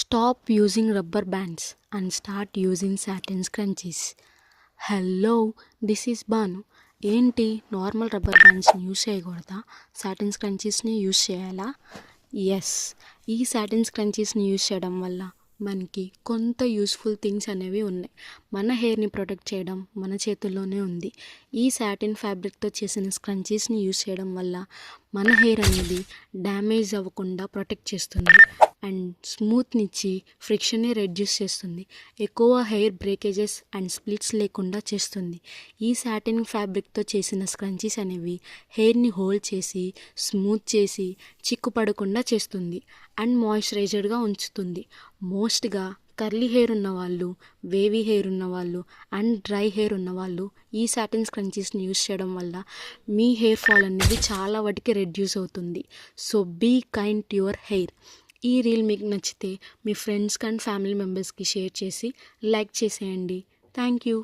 Stop using rubber bands and start using satin scrunchies. Hello, this is Banu. ఏంటి normal rubber బ్యాండ్స్ని use చేయకూడదా? Satin స్క్రంచీస్ని use చేయాలా? Yes, ఈ సాటిన్ స్క్రంచీస్ని యూస్ చేయడం వల్ల మనకి కొంత యూస్ఫుల్ థింగ్స్ అనేవి ఉన్నాయి. మన హెయిర్ని ప్రొటెక్ట్ చేయడం మన చేతుల్లోనే ఉంది. ఈ సాటిన్ ఫ్యాబ్రిక్తో చేసిన స్క్రంచీస్ని యూస్ చేయడం వల్ల మన హెయిర్ అనేది డ్యామేజ్ అవ్వకుండా ప్రొటెక్ట్ చేస్తుంది అండ్ స్మూత్నిచ్చి ఫ్రిక్షన్ని రెడ్యూస్ చేస్తుంది. ఎక్కువ హెయిర్ బ్రేకేజెస్ అండ్ స్ప్లిట్స్ లేకుండా చేస్తుంది. ఈ సాటిన్ ఫ్యాబ్రిక్తో చేసిన స్క్రంచీస్ అనేవి హెయిర్ని హోల్డ్ చేసి స్మూత్ చేసి చిక్కు పడకుండా చేస్తుంది అండ్ మాయిశ్చరైజర్గా ఉంచుతుంది. మోస్ట్గా కర్లీ హెయిర్ ఉన్నవాళ్ళు, వేవీ హెయిర్ ఉన్నవాళ్ళు అండ్ డ్రై హెయిర్ ఉన్నవాళ్ళు ఈ సాటిన్ స్క్రంచీస్ని యూస్ చేయడం వల్ల మీ హెయిర్ ఫాల్ అనేది చాలా వాటికి రెడ్యూస్ అవుతుంది. So be kind to your hair. ఈ రీల్ మీకు నచ్చితే మీ ఫ్రెండ్స్కి అండ్ ఫ్యామిలీ మెంబర్స్కి షేర్ చేసి లైక్ చేసేయండి. Thank you.